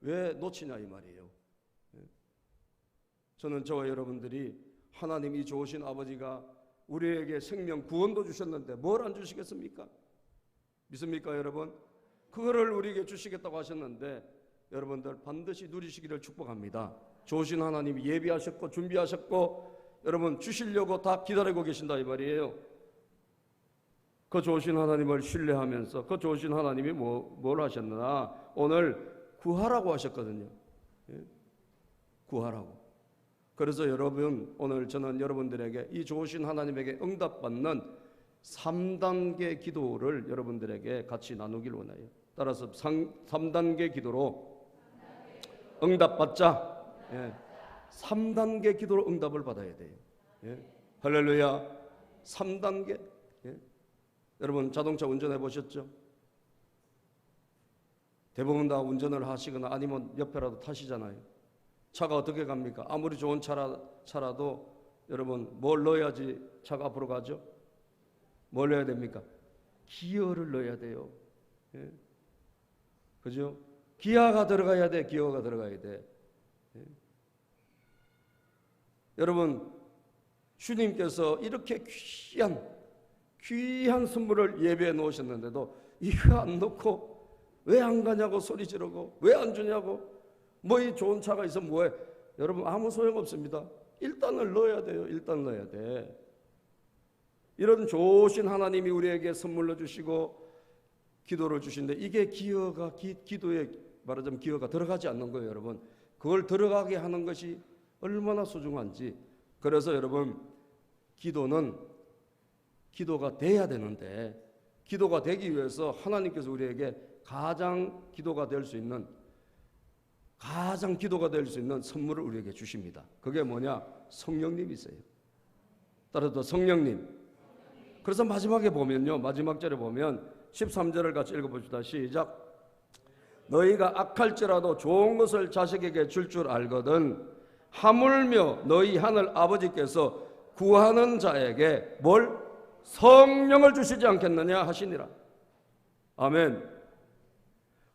왜 놓치냐 이 말이에요. 저는 저와 여러분들이 하나님이 좋으신 아버지가 우리에게 생명 구원도 주셨는데 뭘 안 주시겠습니까? 믿습니까 여러분? 그거를 우리에게 주시겠다고 하셨는데 여러분들 반드시 누리시기를 축복합니다. 좋으신 하나님이 예비하셨고 준비하셨고 여러분 주시려고 다 기다리고 계신다 이 말이에요. 그 좋으신 하나님을 신뢰하면서 그 좋으신 하나님이 뭘 하셨느냐, 오늘 구하라고 하셨거든요. 구하라고. 그래서 여러분 오늘 저는 여러분들에게 이 좋으신 하나님에게 응답받는 3단계 기도를 여러분들에게 같이 나누길 원해요. 따라서 3단계 기도로 응답받자. 3단계 기도로 응답을 받아야 돼요. 할렐루야. 3단계. 여러분 자동차 운전해 보셨죠? 대부분 다 운전을 하시거나 아니면 옆에라도 타시잖아요. 차가 어떻게 갑니까? 아무리 좋은 차라도 여러분 뭘 넣어야지 차가 앞으로 가죠? 뭘 넣어야 됩니까? 기어를 넣어야 돼요. 그죠? 기어가 들어가야 돼. 기어가 들어가야 돼. 여러분 주님께서 이렇게 귀한 선물을 예배해 놓으셨는데도 이거 안 넣고 왜 안 가냐고 소리 지르고 왜 안 주냐고, 뭐 이 좋은 차가 있으면 뭐해. 여러분 아무 소용없습니다. 일단을 넣어야 돼요. 일단 넣어야 돼. 이런 좋으신 하나님이 우리에게 선물로 주시고 기도를 주신데 이게 기도에 말하자면 기어가 들어가지 않는 거예요. 여러분 그걸 들어가게 하는 것이 얼마나 소중한지. 그래서 여러분 기도가 돼야 되는데 기도가 되기 위해서 하나님께서 우리에게 가장 기도가 될 수 있는 선물을 우리에게 주십니다. 그게 뭐냐? 성령님이세요. 따라서 성령님. 그래서 마지막에 보면요, 마지막 절에 보면 13절을 같이 읽어봅시다. 시작. 너희가 악할지라도 좋은 것을 자식에게 줄 알거든 하물며 너희 하늘 아버지께서 구하는 자에게 뭘? 성령을 주시지 않겠느냐 하시니라. 아멘.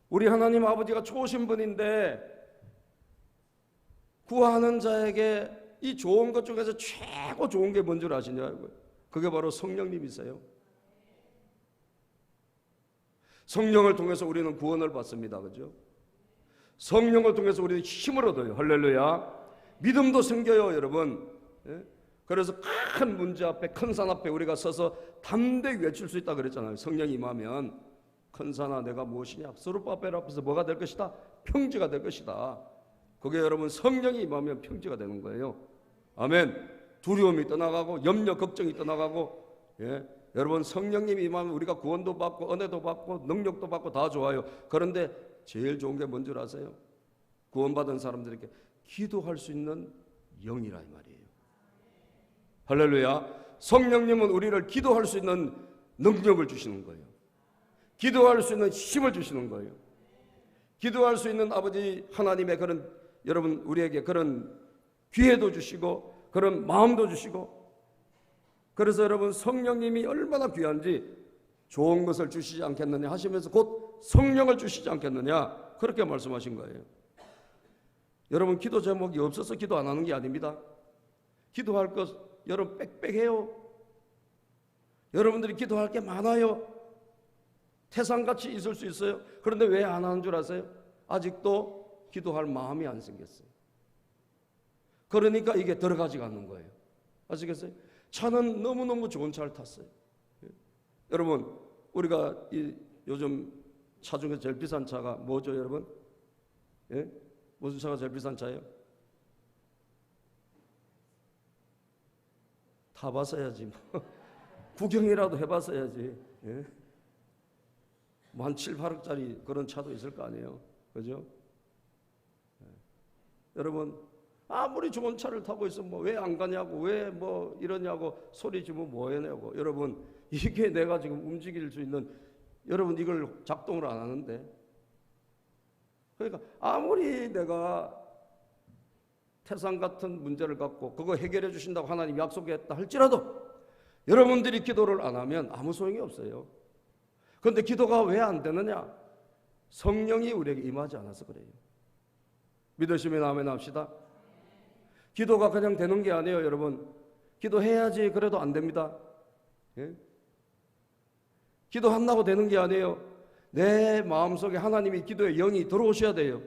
우리 하나님 아버지가 좋으신 분인데 구하는 자에게 이 좋은 것 중에서 최고 좋은 게 뭔 줄 아시냐고요? 그게 바로 성령님이세요. 성령을 통해서 우리는 구원을 받습니다. 그죠? 성령을 통해서 우리는 힘을 얻어요. 할렐루야. 믿음도 생겨요, 여러분. 그래서 큰 문제 앞에, 큰 산 앞에 우리가 서서 담대히 외칠 수 있다 그랬잖아요. 성령이 임하면 큰 산아 내가 무엇이냐? 스룹바벨 앞에서 뭐가 될 것이다? 평지가 될 것이다. 그게 여러분 성령이 임하면 평지가 되는 거예요. 아멘. 두려움이 떠나가고 염려 걱정이 떠나가고. 여러분 성령님이 임하면 우리가 구원도 받고 은혜도 받고 능력도 받고 다 좋아요. 그런데 제일 좋은 게 뭔 줄 아세요? 구원받은 사람들에게 기도할 수 있는 영이라 이 말이에요. 할렐루야. 성령님은 우리를 기도할 수 있는 능력을 주시는 거예요. 기도할 수 있는 힘을 주시는 거예요. 기도할 수 있는 아버지 하나님의 그런 여러분 우리에게 그런 기회도 주시고 그런 마음도 주시고. 그래서 여러분 성령님이 얼마나 귀한지 좋은 것을 주시지 않겠느냐 하시면서 곧 성령을 주시지 않겠느냐 그렇게 말씀하신 거예요. 여러분 기도 제목이 없어서 기도 안 하는 게 아닙니다. 기도할 것 여러분 빽빽해요. 여러분들이 기도할 게 많아요. 태산같이 있을 수 있어요. 그런데 왜 안 하는 줄 아세요? 아직도 기도할 마음이 안 생겼어요. 그러니까 이게 들어가지가 않는 거예요. 아시겠어요? 차는 너무너무 좋은 차를 탔어요. 여러분 우리가 요즘 차 중에 제일 비싼 차가 뭐죠 여러분? 무슨 차가 제일 비싼 차예요? 타봤어야지 뭐. 구경이라도 해봤어야지. 뭐 한 7, 8억짜리 그런 차도 있을 거 아니에요. 그죠? 여러분 아무리 좋은 차를 타고 있으면 뭐 왜 안 가냐고 왜 뭐 이러냐고 소리 지르면 뭐 해냐고. 여러분 이게 내가 지금 움직일 수 있는 여러분 이걸 작동을 안 하는데. 그러니까 아무리 내가 태산 같은 문제를 갖고 그거 해결해 주신다고 하나님 약속했다 할지라도 여러분들이 기도를 안 하면 아무 소용이 없어요. 그런데 기도가 왜 안 되느냐? 성령이 우리에게 임하지 않아서 그래요. 믿으시면 아멘 합시다. 기도가 그냥 되는 게 아니에요, 여러분. 기도해야지 그래도 안 됩니다. 예? 기도한다고 되는 게 아니에요. 내 마음속에 하나님이 기도의 영이 들어오셔야 돼요.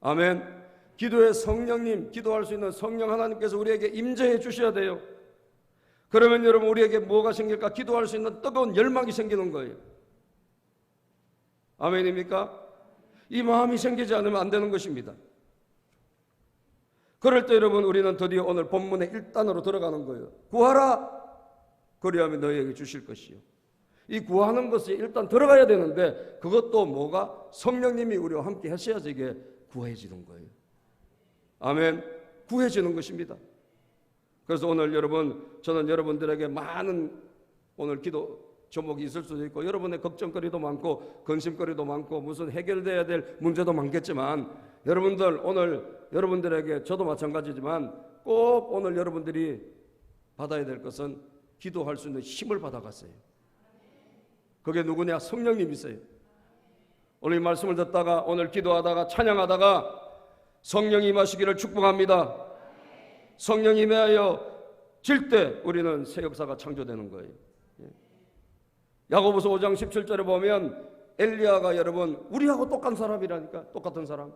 아멘. 기도의 성령님, 기도할 수 있는 성령 하나님께서 우리에게 임재해 주셔야 돼요. 그러면 여러분 우리에게 뭐가 생길까? 기도할 수 있는 뜨거운 열망이 생기는 거예요. 아멘입니까? 이 마음이 생기지 않으면 안 되는 것입니다. 그럴 때 여러분 우리는 드디어 오늘 본문의 1단으로 들어가는 거예요. 구하라 그리하면 너희에게 주실 것이요. 이 구하는 것이 일단 들어가야 되는데 그것도 뭐가? 성령님이 우리와 함께 하셔야지 이게 구해지는 거예요. 아멘. 구해지는 것입니다. 그래서 오늘 여러분, 저는 여러분들에게 많은 오늘 기도 제목이 있을 수도 있고 여러분의 걱정거리도 많고 근심거리도 많고 무슨 해결돼야 될 문제도 많겠지만 여러분들 오늘 여러분들에게 저도 마찬가지지만 꼭 오늘 여러분들이 받아야 될 것은 기도할 수 있는 힘을 받아갔어요. 그게 누구냐? 성령님이세요. 오늘 이 말씀을 듣다가 오늘 기도하다가 찬양하다가 성령이 임하시기를 축복합니다. 성령이 임하여 질 때 우리는 새 역사가 창조되는 거예요. 야고보서 5장 17절에 보면 엘리야가 여러분 우리하고 똑같은 사람이라니까. 똑같은 사람.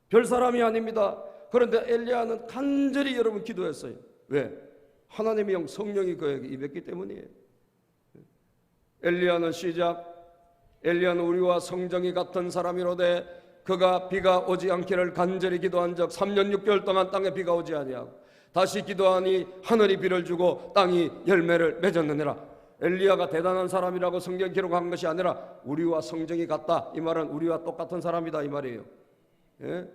별 사람이 아닙니다. 그런데 엘리야는 간절히 여러분 기도했어요. 왜? 하나님의 영 성령이 그에게 임했기 때문이에요. 엘리야는 시작 엘리야는 우리와 성정이 같은 사람이로되 그가 비가 오지 않기를 간절히 기도한 적 3년 6개월 동안 땅에 비가 오지 아니하고 다시 기도하니 하늘이 비를 주고 땅이 열매를 맺었느니라. 엘리야가 대단한 사람이라고 성경 기록한 것이 아니라 우리와 성정이 같다. 이 말은 우리와 똑같은 사람이다 이 말이에요. 예?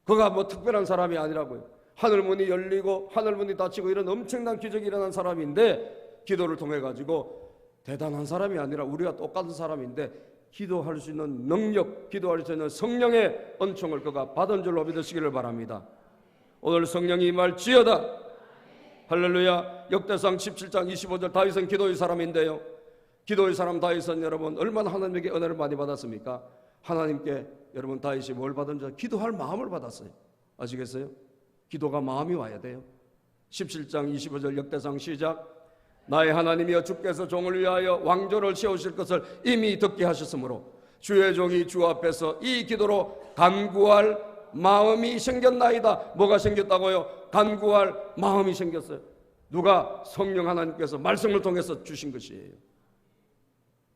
그가 뭐 특별한 사람이 아니라고요. 하늘문이 열리고 하늘문이 닫히고 이런 엄청난 기적이 일어난 사람인데 기도를 통해 가지고 대단한 사람이 아니라 우리가 똑같은 사람인데 기도할 수 있는 능력, 기도할 수 있는 성령의 은총을 그가 받은 줄로 믿으시기를 바랍니다. 오늘 성령이 임할지어다. 할렐루야. 역대상 17장 25절 다윗은 기도의 사람인데요. 기도의 사람 다윗은 여러분 얼마나 하나님에게 은혜를 많이 받았습니까? 하나님께 여러분 다윗이 뭘 받은지 기도할 마음을 받았어요. 아시겠어요? 기도가 마음이 와야 돼요. 17장 25절 역대상 시작 나의 하나님이여 주께서 종을 위하여 왕조를 세우실 것을 이미 듣게 하셨으므로 주의 종이 주 앞에서 이 기도로 간구할 마음이 생겼나이다. 뭐가 생겼다고요? 간구할 마음이 생겼어요. 누가? 성령 하나님께서 말씀을 통해서 주신 것이에요.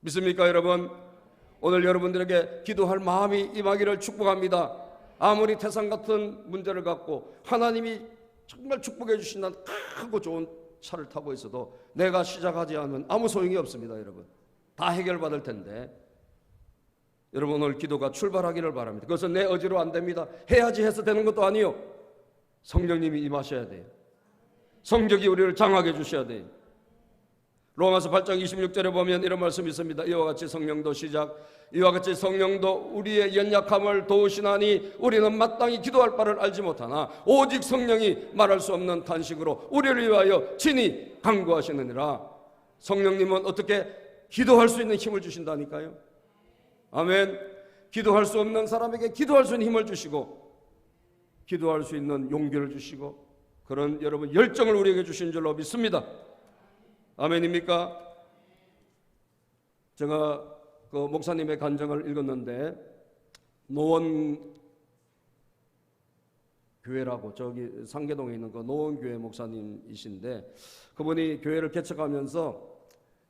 믿습니까 여러분? 오늘 여러분들에게 기도할 마음이 임하기를 축복합니다. 아무리 태산 같은 문제를 갖고 하나님이 정말 축복해 주신다는 크고 좋은 차를 타고 있어도 내가 시작하지 않으면 아무 소용이 없습니다. 여러분 다 해결받을 텐데 여러분 오늘 기도가 출발하기를 바랍니다. 그것은 내 의지로 안 됩니다. 해야지 해서 되는 것도 아니요. 성령님이 임하셔야 돼요. 성령이 우리를 장하게 주셔야 돼요. 로마서 8장 26절에 보면 이런 말씀이 있습니다. 이와 같이 성령도 시작 이와 같이 성령도 우리의 연약함을 도우시나니 우리는 마땅히 기도할 바를 알지 못하나 오직 성령이 말할 수 없는 탄식으로 우리를 위하여 친히 간구하시느니라. 성령님은 어떻게 기도할 수 있는 힘을 주신다니까요. 아멘. 기도할 수 없는 사람에게 기도할 수 있는 힘을 주시고 기도할 수 있는 용기를 주시고 그런 여러분 열정을 우리에게 주신 줄로 믿습니다. 아멘입니까? 제가 그 목사님의 간증을 읽었는데 노원 교회라고 저기 상계동에 있는 그 노원 교회 목사님이신데 그분이 교회를 개척하면서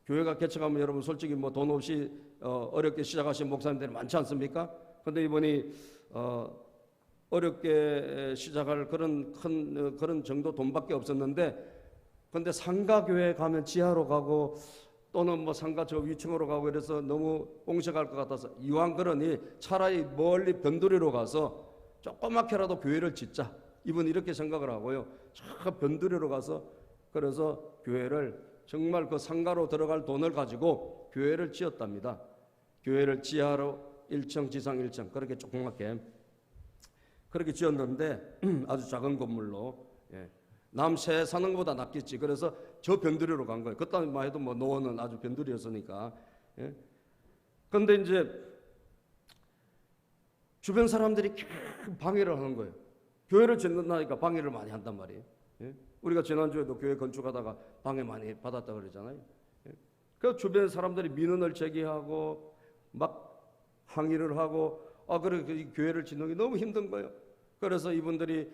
교회가 개척하면 여러분 솔직히 뭐 돈 없이 어렵게 시작하신 목사님들이 많지 않습니까? 근데 이분이 어렵게 시작할 그런 정도 돈밖에 없었는데 근데 상가교회 가면 지하로 가고 또는 뭐 상가 저 위층으로 가고 이래서 너무 옹색할 것 같아서 이왕 그러니 차라리 멀리 변두리로 가서 조그맣게라도 교회를 짓자. 이분 이렇게 생각을 하고요. 저 변두리로 가서 그래서 교회를 정말 그 상가로 들어갈 돈을 가지고 교회를 지었답니다. 교회를 지하로 1층 지상 1층 그렇게 조그맣게 그렇게 지었는데 아주 작은 건물로 남새 사는 것보다 낫겠지. 그래서 저 변두리로 간 거예요. 그때만 해도 뭐 노원은 아주 변두리였으니까. 그런데 이제 주변 사람들이 계속 방해를 하는 거예요. 교회를 짓는다니까 방해를 많이 한단 말이에요. 예? 우리가 지난주에도 교회 건축하다가 방해 많이 받았다고 그러잖아요. 예? 그 주변 사람들이 민원을 제기하고 막 항의를 하고 그래 이 교회를 짓는 게 너무 힘든 거예요. 그래서 이분들이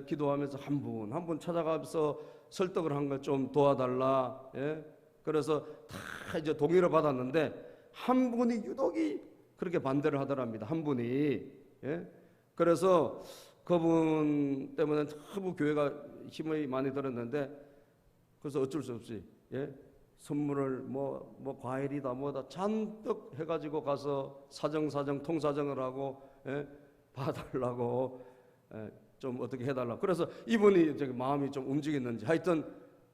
기도하면서 한 분 찾아가면서 설득을 한 걸 좀 도와달라. 예? 그래서 다 이제 동의를 받았는데 한 분이 유독이 그렇게 반대를 하더랍니다. 한 분이. 예? 그래서 그분 때문에 너무 교회가 힘이 많이 들었는데 그래서 어쩔 수 없이 선물을 뭐 과일이다 뭐다 잔뜩 해가지고 가서 사정 통사정을 하고 봐달라고 좀 어떻게 해달라. 그래서 이분이 저기 마음이 좀 움직였는지 하여튼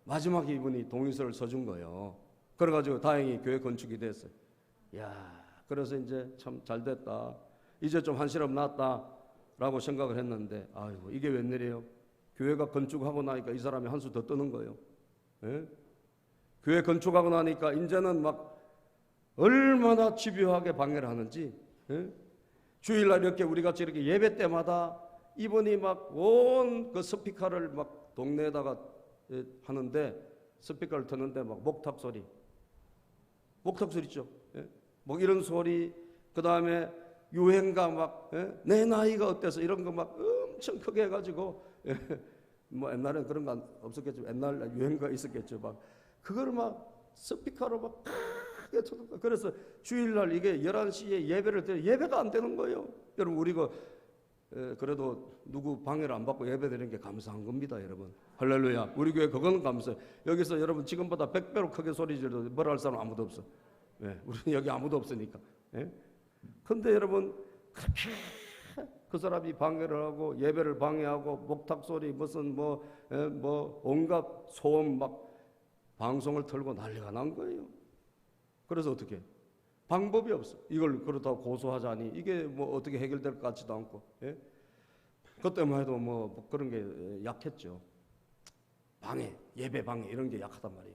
마지막에 이분이 동의서를 써준 거예요. 그래가지고 다행히 교회 건축이 됐어요. 야, 그래서 이제 참 잘됐다. 이제 좀 한시름 났다라고 생각을 했는데 아이고 이게 웬일이에요? 교회가 건축하고 나니까 이 사람이 한 수 더 뜨는 거예요. 예? 교회 건축하고 나니까 이제는 막 얼마나 집요하게 방해를 하는지. 예? 주일날 이렇게 우리 같이 이렇게 예배 때마다 이분이 막 온 그 스피커를 막 동네에다가 하는데 스피커를 트는데 막 목탁 소리 있죠. 예? 뭐 이런 소리, 그 다음에 유행가 막 내 나이가 어때서 이런 거 막 엄청 크게 해가지고 뭐 옛날엔 그런 거 없었겠죠. 옛날 유행가 있었겠죠. 막 그걸 막 스피커로 막 크게 쳐는 거. 그래서 주일날 이게 11시에 예배를 드려 예배가 안 되는 거예요. 여러분 우리가 그래도 누구 방해를 안 받고 예배 드리는 게 감사한 겁니다, 여러분. 할렐루야. 우리 교회 그거는 감사해요. 여기서 여러분 지금보다 100배로 크게 소리 질러도 뭐라 할 사람 아무도 없어. 우리는 여기 아무도 없으니까. 근데 여러분 그렇게 그 사람이 방해를 하고 예배를 방해하고 목탁 소리 무슨 뭐 온갖 소음 막 방송을 틀고 난리가 난 거예요. 그래서 어떻게 방법이 없어. 이걸 그렇다고 고소하자니 이게 뭐 어떻게 해결될 것 같지도 않고. 그때만 해도 뭐 그런 게 약했죠. 방해, 예배 방해 이런 게 약하단 말이에요.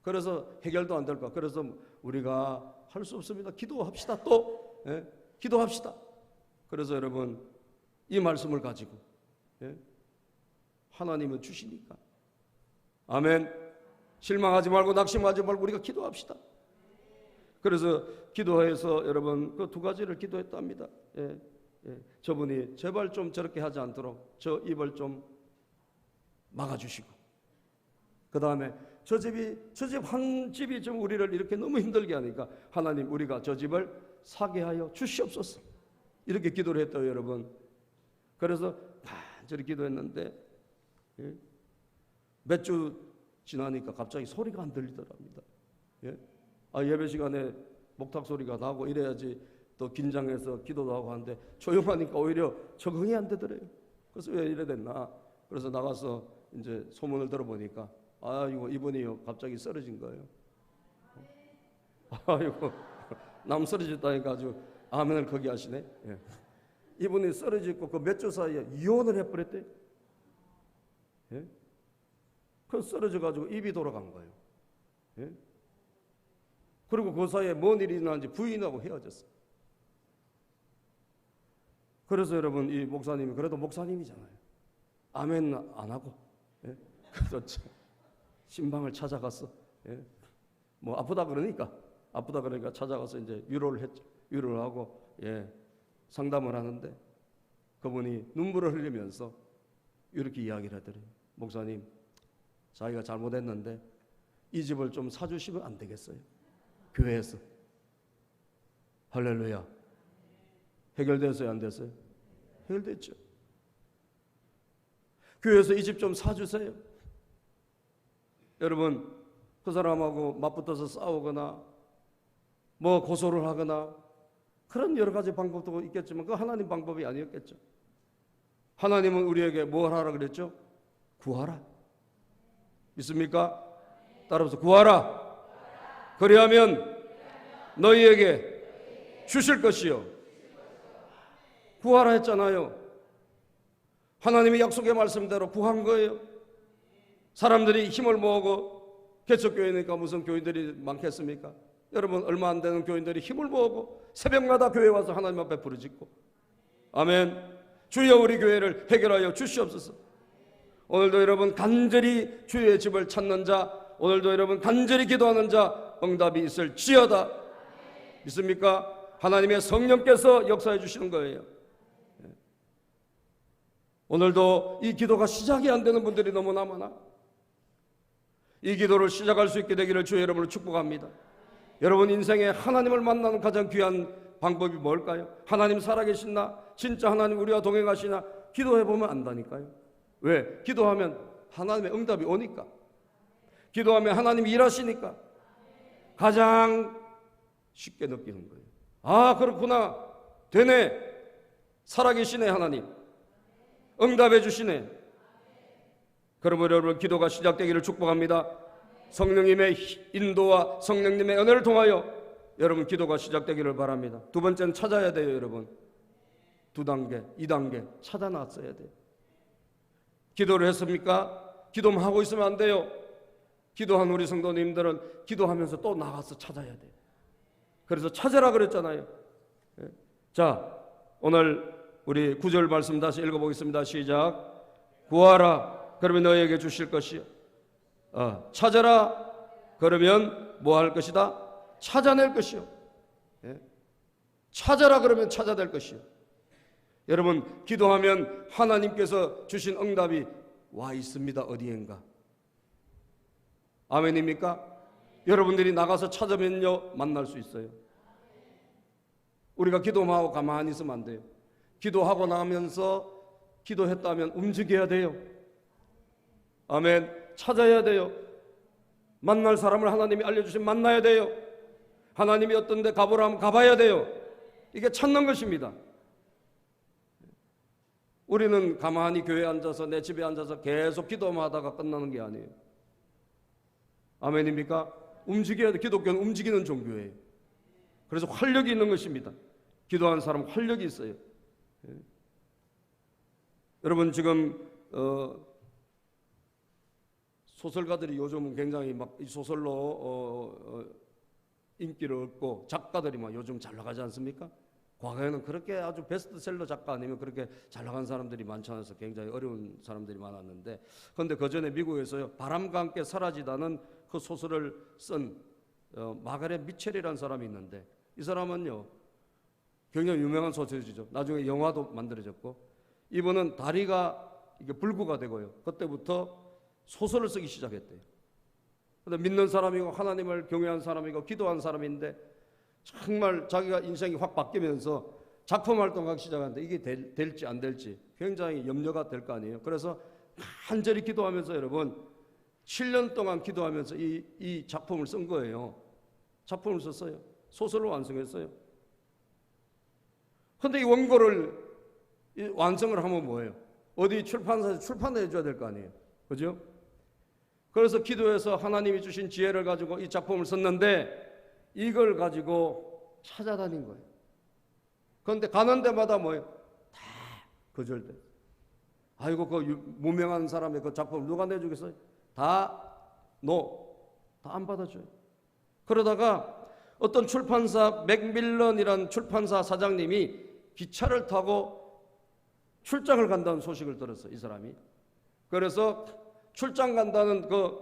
그래서 해결도 안 될 거야. 그래서 우리가 할 수 없습니다. 기도합시다. 또 기도합시다. 그래서 여러분 이 말씀을 가지고 하나님은 주시니까 아멘. 실망하지 말고 낙심하지 말고 우리가 기도합시다. 그래서 기도해서 여러분 그 두 가지를 기도했답니다. 저분이 제발 좀 저렇게 하지 않도록 저 입을 좀 막아주시고, 그 다음에 저 집 한 집이 좀 우리를 이렇게 너무 힘들게 하니까 하나님 우리가 저 집을 사게 하여 주시옵소서. 이렇게 기도를 했어요, 여러분. 그래서 간절히 기도했는데 몇 주 지나니까 갑자기 소리가 안 들리더랍니다. 예배 시간에 목탁 소리가 나고 이래야지 또 긴장해서 기도도 하고 하는데 조용하니까 오히려 적응이 안 되더래요. 그래서 왜 이래 됐나? 그래서 나가서 이제 소문을 들어보니까 아이고 이분이 갑자기 쓰러진 거예요. 아이고 남 쓰러졌다니까 아주 아멘을 거기 하시네. 이분이 쓰러지고 그 몇 주 사이에 이혼을 해버렸대. 그 쓰러져가지고 입이 돌아간 거예요. 그리고 그 사이에 뭔 일이 일어났는지 부인하고 헤어졌어. 그래서 여러분 이 목사님이 그래도 목사님이잖아요. 아멘 안 하고 그래서 신방을 찾아갔어. 뭐 아프다 그러니까 찾아가서 이제 위로를 했죠. 위로를 하고 상담을 하는데 그분이 눈물을 흘리면서 이렇게 이야기를 하더래요. 목사님, 자기가 잘못했는데 이 집을 좀 사주시면 안 되겠어요? 교회에서. 할렐루야. 해결됐어요, 안 됐어요? 해결됐죠. 교회에서 이 집 좀 사주세요. 여러분 그 사람하고 맞붙어서 싸우거나 뭐 고소를 하거나 그런 여러 가지 방법도 있겠지만 그 하나님 방법이 아니었겠죠. 하나님은 우리에게 뭘 하라 그랬죠? 구하라. 믿습니까? 따라서 구하라. 그리하면 너희에게 주실 것이요. 구하라 했잖아요. 하나님의 약속의 말씀대로 구한 거예요. 사람들이 힘을 모으고 개척교회니까 무슨 교인들이 많겠습니까? 여러분 얼마 안 되는 교인들이 힘을 모으고 새벽마다 교회 와서 하나님 앞에 부르짖고 아멘. 주여 우리 교회를 해결하여 주시옵소서. 오늘도 여러분 간절히 주의 집을 찾는 자, 오늘도 여러분 간절히 기도하는 자 응답이 있을지어다. 믿습니까? 하나님의 성령께서 역사해 주시는 거예요. 오늘도 이 기도가 시작이 안 되는 분들이 너무나 많아. 이 기도를 시작할 수 있게 되기를 주의 여러분을 축복합니다. 여러분 인생에 하나님을 만나는 가장 귀한 방법이 뭘까요? 하나님 살아계시나? 진짜 하나님 우리와 동행하시나? 기도해보면 안다니까요. 왜? 기도하면 하나님의 응답이 오니까. 기도하면 하나님이 일하시니까 가장 쉽게 느끼는 거예요. 아, 그렇구나. 되네. 살아계시네. 하나님 응답해 주시네. 그러므로 여러분 기도가 시작되기를 축복합니다. 성령님의 인도와 성령님의 은혜를 통하여 여러분 기도가 시작되기를 바랍니다. 두 번째는 찾아야 돼요. 여러분 2단계 2단계 찾아놨어야 돼요. 기도를 했습니까? 기도만 하고 있으면 안 돼요. 기도한 우리 성도님들은 기도하면서 또 나가서 찾아야 돼요. 그래서 찾으라 그랬잖아요. 자, 오늘 우리 9절 말씀 다시 읽어보겠습니다. 시작. 구하라 그러면 너희에게 주실 것이요. 찾아라 그러면 뭐 할 것이다? 찾아낼 것이요. 찾아라 그러면 찾아낼 것이요. 여러분 기도하면 하나님께서 주신 응답이 와 있습니다. 어디엔가. 아멘입니까? 여러분들이 나가서 찾으면요 만날 수 있어요. 우리가 기도만 하고 가만히 있으면 안 돼요. 기도하고 나면서 기도했다면 움직여야 돼요. 아멘. 찾아야 돼요. 만날 사람을 하나님이 알려주시면 만나야 돼요. 하나님이 어떤 데 가보라 하면 가봐야 돼요. 이게 찾는 것입니다. 우리는 가만히 교회에 앉아서 내 집에 앉아서 계속 기도만 하다가 끝나는 게 아니에요. 아멘입니까? 움직여야 돼. 기독교는 움직이는 종교예요. 그래서 활력이 있는 것입니다. 기도하는 사람은 활력이 있어요. 여러분 지금 소설가들이 요즘은 굉장히 막 이 소설로 인기를 얻고 작가들이 막 요즘 잘 나가지 않습니까? 과거에는 그렇게 아주 베스트셀러 작가 아니면 그렇게 잘 나간 사람들이 많지 않아서 굉장히 어려운 사람들이 많았는데, 그런데 그 전에 미국에서요 바람과 함께 사라지다는 그 소설을 쓴 마가렛 미첼이라는 사람이 있는데, 이 사람은요 굉장히 유명한 소설이죠. 나중에 영화도 만들어졌고, 이분은 다리가 이게 불구가 되고요 그때부터 소설을 쓰기 시작했대요. 근데 믿는 사람이고 하나님을 경외한 사람이고 기도한 사람인데 정말 자기가 인생이 확 바뀌면서 작품 활동하기 시작하는데 이게 될지 안 될지 굉장히 염려가 될 거 아니에요. 그래서 간절히 기도하면서 여러분 7년 동안 기도하면서 이 작품을 쓴 거예요. 작품을 썼어요. 소설을 완성했어요. 근데 이 원고를 완성을 하면 뭐예요? 어디 출판사에서 출판해 줘야 될 거 아니에요. 그죠? 그래서 기도해서 하나님이 주신 지혜를 가지고 이 작품을 썼는데 이걸 가지고 찾아다닌 거예요. 그런데 가는 데마다 뭐예요? 다 거절돼. 아이고 그 무명한 사람의 그 작품을 누가 내주겠어요? 다 안 받아줘요. 그러다가 어떤 출판사 맥밀런이라는 출판사 사장님이 기차를 타고 출장을 간다는 소식을 들었어요. 이 사람이. 그래서 출장 간다는 그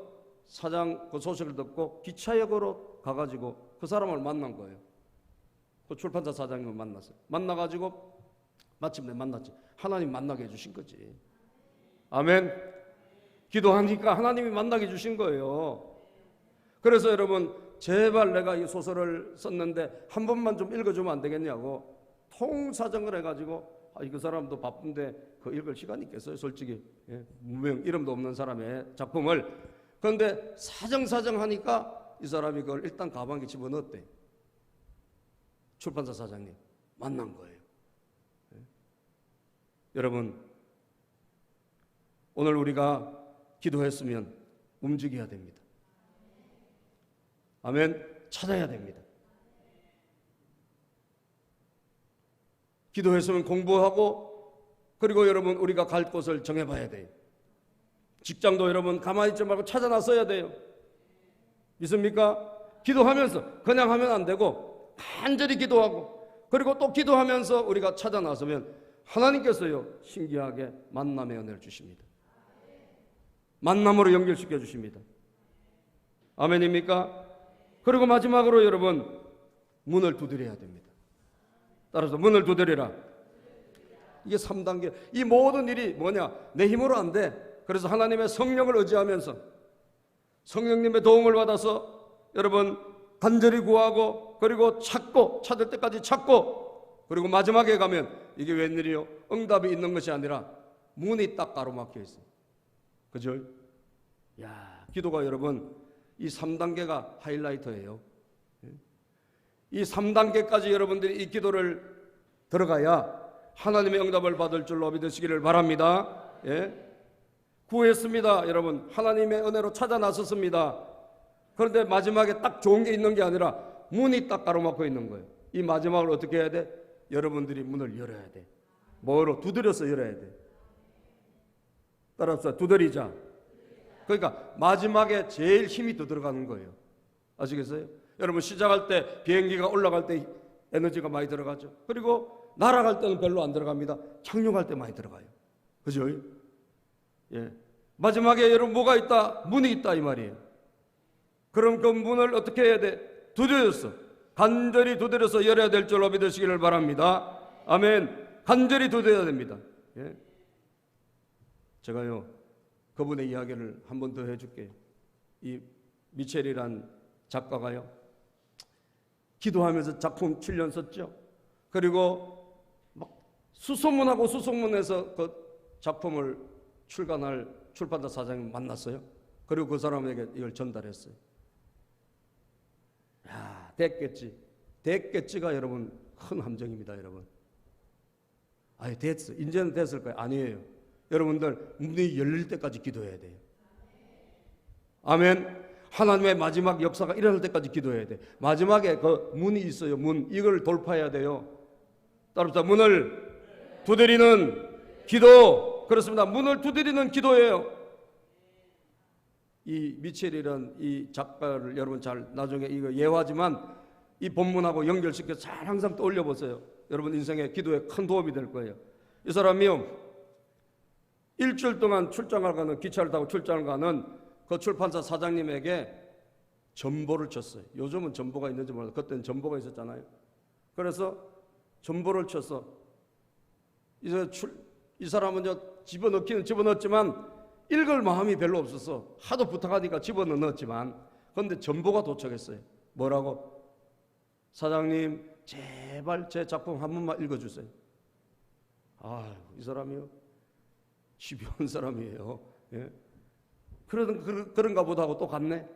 사장 그 소식을 듣고 기차역으로 가가지고 그 사람을 만난 거예요. 그 출판사 사장님을 만났어요. 만나가지고 마침내 만났지. 하나님 만나게 해주신 거지. 아멘. 기도하니까 하나님이 만나게 해주신 거예요. 그래서 여러분 제발 내가 이 소설을 썼는데 한 번만 좀 읽어주면 안 되겠냐고 통사정을 해가지고 그 사람도 바쁜데 그 읽을 시간이 있겠어요 솔직히. 무명 이름도 없는 사람의 작품을. 그런데 사정하니까 이 사람이 그걸 일단 가방에 집어넣었대. 출판사 사장님 만난 거예요. 여러분 오늘 우리가 기도했으면 움직여야 됩니다. 아멘. 찾아야 됩니다. 기도했으면 공부하고, 그리고 여러분 우리가 갈 곳을 정해봐야 돼요. 직장도 여러분 가만히 있지 말고 찾아 나서야 돼요. 믿습니까? 기도하면서 그냥 하면 안 되고 간절히 기도하고, 그리고 또 기도하면서 우리가 찾아 나서면 하나님께서요 신기하게 만남의 은혜를 주십니다. 만남으로 연결시켜 주십니다. 아멘입니까? 그리고 마지막으로 여러분 문을 두드려야 됩니다. 따라서 문을 두드리라. 이게 3단계. 이 모든 일이 뭐냐? 내 힘으로 안 돼. 그래서 하나님의 성령을 의지하면서 성령님의 도움을 받아서 여러분 간절히 구하고 그리고 찾고 찾을 때까지 찾고 그리고 마지막에 가면 이게 웬일이요? 응답이 있는 것이 아니라 문이 딱 가로막혀 있어요. 그죠? 야, 기도가 여러분 이 3단계가 하이라이터예요. 이 3단계까지 여러분들이 이 기도를 들어가야 하나님의 응답을 받을 줄로 믿으시기를 바랍니다. 예? 구했습니다. 여러분 하나님의 은혜로 찾아 나섰습니다. 그런데 마지막에 딱 좋은 게 있는 게 아니라 문이 딱 가로막혀 있는 거예요. 이 마지막을 어떻게 해야 돼? 여러분들이 문을 열어야 돼. 뭐로? 두드려서 열어야 돼. 따라서 두드리자. 그러니까 마지막에 제일 힘이 더 들어가는 거예요. 아시겠어요? 여러분 시작할 때 비행기가 올라갈 때 에너지가 많이 들어가죠. 그리고 날아갈 때는 별로 안 들어갑니다. 착륙할 때 많이 들어가요. 그죠? 예. 마지막에 여러분 뭐가 있다? 문이 있다 이 말이에요. 그럼 그 문을 어떻게 해야 돼? 두드려서 간절히 두드려서 열어야 될 줄로 믿으시기를 바랍니다. 아멘. 간절히 두드려야 됩니다. 예. 제가요 그분의 이야기를 한 번 더 해줄게요. 이 미첼이란 작가가요 기도하면서 작품 7년 썼죠. 그리고 막 수소문하고 수소문해서 그 작품을 출간할 출판사 사장님 만났어요. 그리고 그 사람에게 이걸 전달했어요. 야, 됐겠지. 됐겠지가 여러분 큰 함정입니다, 여러분. 아니 됐어. 이제는 됐을 거예요. 아니에요. 여러분들 문이 열릴 때까지 기도해야 돼요. 아멘. 하나님의 마지막 역사가 일어날 때까지 기도해야 돼. 마지막에 그 문이 있어요. 문 이걸 돌파해야 돼요. 따라서 문을 두드리는 기도. 그렇습니다. 문을 두드리는 기도예요. 이 미첼이라는 이 작가를 여러분 잘 나중에 이거 예화지만 이 본문하고 연결시켜서 잘 항상 떠올려 보세요. 여러분 인생의 기도에 큰 도움이 될 거예요. 이 사람이요 일주일 동안 출장을 가는 기차를 타고 출장을 가는 그 출판사 사장님에게 전보를 쳤어요. 요즘은 전보가 있는지 몰라요. 그때는 전보가 있었잖아요. 그래서 전보를 쳐서 이 사람은 집어넣기는 집어넣었지만 읽을 마음이 별로 없어서 하도 부탁하니까 집어넣었지만 그런데 전보가 도착했어요. 뭐라고? 사장님 제발 제 작품 한 번만 읽어주세요. 아, 이 사람이요 집요한 사람이에요. 예? 그런가 보다 하고 또 갔네.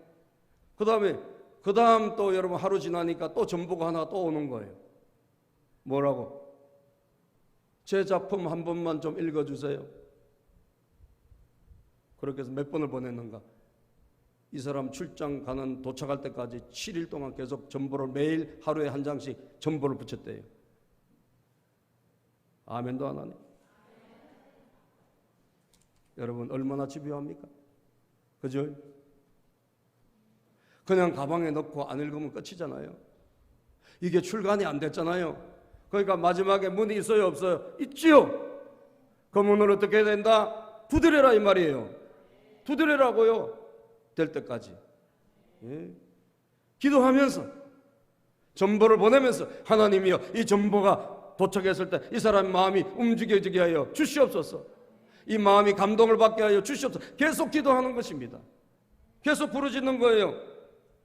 그 다음 또 여러분 하루 지나니까 또 전보가 하나 또 오는 거예요. 뭐라고? 제 작품 한 번만 좀 읽어주세요. 그렇게 해서 몇 번을 보냈는가? 이 사람 출장 가는 도착할 때까지 7일 동안 계속 전보를 매일 하루에 한 장씩 전보를 붙였대요. 아멘도 안 하네. 여러분 얼마나 집요합니까? 그죠? 그냥 가방에 넣고 안 읽으면 끝이잖아요. 이게 출간이 안 됐잖아요. 그러니까 마지막에 문이 있어요 없어요? 있지요. 그 문을 어떻게 해야 된다? 두드려라 이 말이에요. 두드리라고요. 될 때까지. 예. 기도하면서 전보를 보내면서 하나님이여 이 전보가 도착했을 때 이 사람의 마음이 움직여지게 하여 주시옵소서. 이 마음이 감동을 받게 하여 주시옵소서. 계속 기도하는 것입니다. 계속 부르짖는 거예요.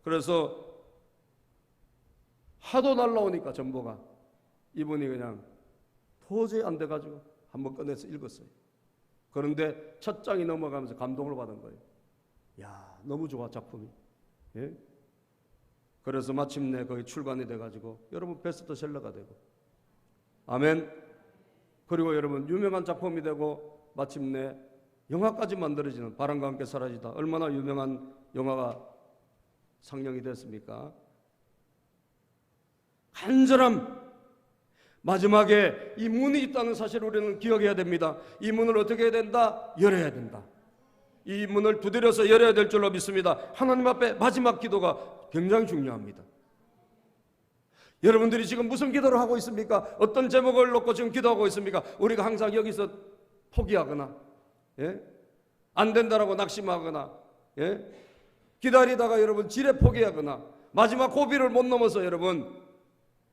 그래서 하도 날라오니까 전보가 이분이 그냥 도저히 안 돼가지고 한번 꺼내서 읽었어요. 그런데 첫 장이 넘어가면서 감동을 받은 거예요. 야, 너무 좋아 작품이. 예? 그래서 마침내 거기 출간이 돼가지고 여러분 베스트셀러가 되고 아멘. 그리고 여러분 유명한 작품이 되고 마침내 영화까지 만들어지는 바람과 함께 사라지다. 얼마나 유명한 영화가 상영이 됐습니까? 간절함. 마지막에 이 문이 있다는 사실을 우리는 기억해야 됩니다. 이 문을 어떻게 해야 된다? 열어야 된다. 이 문을 두드려서 열어야 될 줄로 믿습니다. 하나님 앞에 마지막 기도가 굉장히 중요합니다. 여러분들이 지금 무슨 기도를 하고 있습니까? 어떤 제목을 놓고 지금 기도하고 있습니까? 우리가 항상 여기서 포기하거나, 예? 안 된다라고 낙심하거나, 예? 기다리다가 여러분 지레 포기하거나, 마지막 고비를 못 넘어서 여러분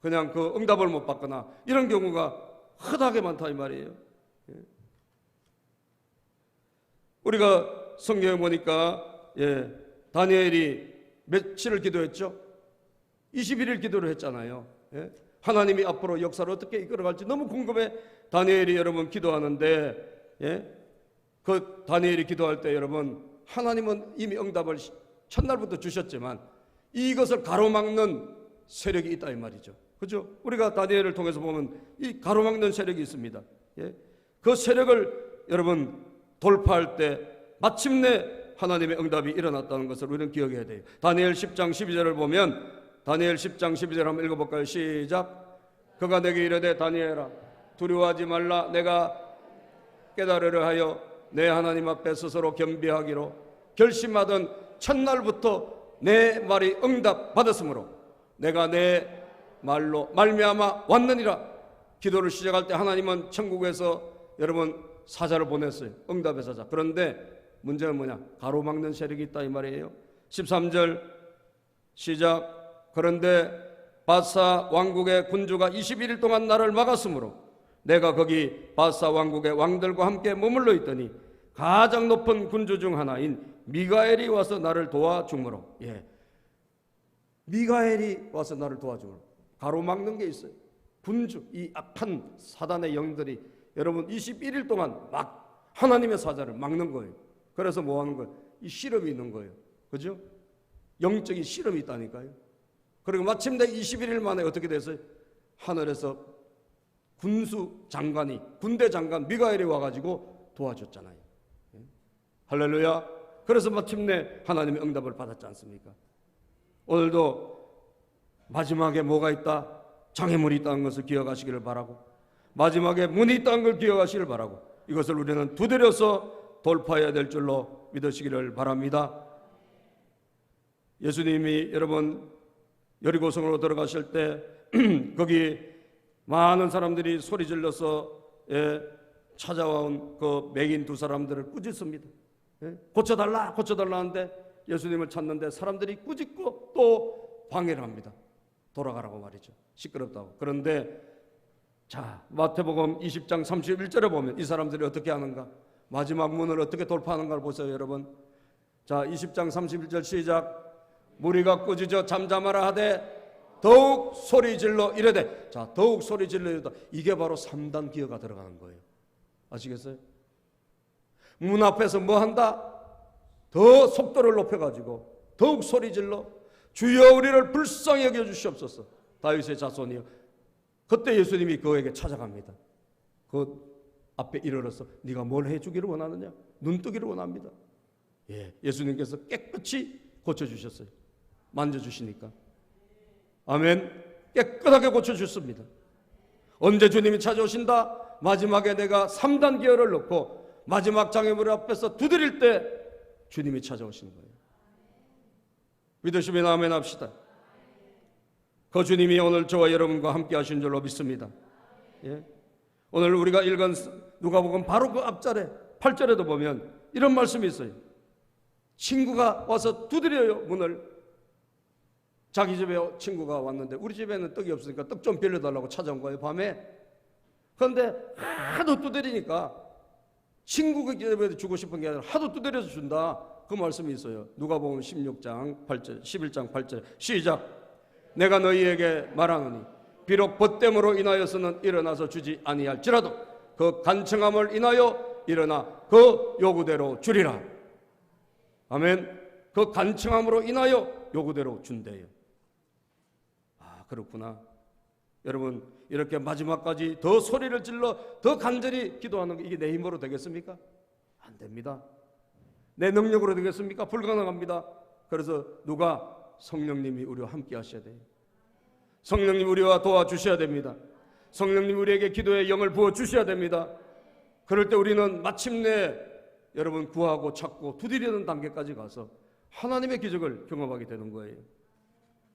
그냥 그 응답을 못 받거나, 이런 경우가 흔하게 많다 이 말이에요. 예? 우리가 성경에 보니까 다니엘이 며칠을 기도했죠? 21일 기도를 했잖아요. 예? 하나님이 앞으로 역사를 어떻게 이끌어갈지 너무 궁금해. 다니엘이 여러분 기도하는데, 그 다니엘이 기도할 때 여러분, 하나님은 이미 응답을 첫날부터 주셨지만 이것을 가로막는 세력이 있다 이 말이죠. 그죠? 우리가 다니엘을 통해서 보면 이 가로막는 세력이 있습니다. 그 세력을 여러분 돌파할 때 마침내 하나님의 응답이 일어났다는 것을 우리는 기억해야 돼요. 다니엘 10장 12절을 보면, 다니엘 10장 12절 한번 읽어볼까요? 시작. 그가 내게 이르되 다니엘아 두려워하지 말라. 내가 깨달으려 하여 내 하나님 앞에 스스로 겸비하기로 결심하던 첫날부터 내 말이 응답받았으므로 내가 내 말로 말미암아 왔느니라. 기도를 시작할 때 하나님은 천국에서 여러분 사자를 보냈어요. 응답의 사자. 그런데 문제는 뭐냐? 가로막는 세력이 있다 이 말이에요. 13절 시작. 그런데 바사 왕국의 군주가 21일 동안 나를 막았으므로 내가 거기 바사 왕국의 왕들과 함께 머물러 있더니 가장 높은 군주 중 하나인 미가엘이 와서 나를 도와주므로, 미가엘이 와서 나를 도와주므로. 가로막는 게 있어요. 군주, 이 악한 사단의 영들이 여러분 21일 동안 막 하나님의 사자를 막는 거예요. 그래서 뭐 하는 거예요? 이 실험이 있는 거예요. 그죠? 영적인 실험이 있다니까요. 그리고 마침내 21일 만에 어떻게 됐어요? 하늘에서 군수 장관이, 군대 장관 미가엘이 와가지고 도와줬잖아요. 할렐루야. 그래서 마침내 하나님의 응답을 받았지 않습니까? 오늘도 마지막에 뭐가 있다? 장애물이 있다는 것을 기억하시기를 바라고, 마지막에 문이 있다는 걸 기억하시기를 바라고, 이것을 우리는 두드려서 돌파해야 될 줄로 믿으시기를 바랍니다. 예수님이 여러분 여리고성으로 들어가실 때 거기 많은 사람들이 소리 질러서 찾아온 그 맥인 두 사람들을 꾸짖습니다. 고쳐달라 고쳐달라 하는데 예수님을 찾는데 사람들이 꾸짖고 또 방해를 합니다. 돌아가라고 말이죠. 시끄럽다고. 그런데 자, 마태복음 20장 31절에 보면 이 사람들이 어떻게 하는가, 마지막 문을 어떻게 돌파하는가를 보세요 여러분. 자, 20장 31절 시작. 무리가 꾸짖어 잠잠하라 하되 더욱 소리질러 이르되. 자, 더욱 소리질러 이르다. 이게 바로 3단 기어가 들어가는 거예요. 아시겠어요? 문 앞에서 뭐 한다? 더 속도를 높여가지고 더욱 소리질러 주여 우리를 불쌍히 여겨주시옵소서. 다윗의 자손이요. 그때 예수님이 그에게 찾아갑니다. 그 앞에 이르러서 네가 뭘 해주기를 원하느냐? 눈뜨기를 원합니다. 예수님께서 깨끗이 고쳐주셨어요. 만져주시니까. 아멘. 깨끗하게 고쳐주셨습니다. 언제 주님이 찾아오신다? 마지막에 내가 3단 기어를 넣고 마지막 장애물 앞에서 두드릴 때 주님이 찾아오시는 거예요. 믿으시면 아멘 합시다. 그 주님이 오늘 저와 여러분과 함께 하신 줄로 믿습니다. 오늘 우리가 읽은 누가복음 바로 그 앞절에 8절에도 보면 이런 말씀이 있어요. 친구가 와서 두드려요, 문을. 자기 집에 친구가 왔는데 우리 집에는 떡이 없으니까 떡 좀 빌려달라고 찾아온 거예요, 밤에. 그런데 하도 두드리니까 친구가 집에 주고 싶은 게 아니라 하도 두드려서 준다. 그 말씀이 있어요. 누가복음 16장 8절, 11장 8절 시작. 내가 너희에게 말하노니 비록 벗됨으로 인하여서는 일어나서 주지 아니할지라도 그 간청함을 인하여 일어나 그 요구대로 주리라. 아멘. 그 간청함으로 인하여 요구대로 준대요. 아, 그렇구나. 여러분, 이렇게 마지막까지 더 소리를 질러 더 간절히 기도하는 게 이게 내 힘으로 되겠습니까? 안 됩니다. 내 능력으로 되겠습니까? 불가능합니다. 그래서 누가? 성령님이 우리와 함께 하셔야 돼요. 성령님 우리와 도와주셔야 됩니다. 성령님 우리에게 기도의 영을 부어주셔야 됩니다. 그럴 때 우리는 마침내 여러분 구하고 찾고 두드리는 단계까지 가서 하나님의 기적을 경험하게 되는 거예요.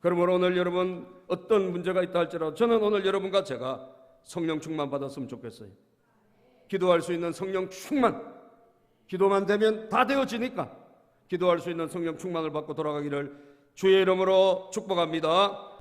그러므로 오늘 여러분 어떤 문제가 있다 할지라도 저는 오늘 여러분과 제가 성령 충만 받았으면 좋겠어요. 기도할 수 있는 성령 충만, 기도만 되면 다 되어지니까 기도할 수 있는 성령 충만을 받고 돌아가기를 주의 이름으로 축복합니다.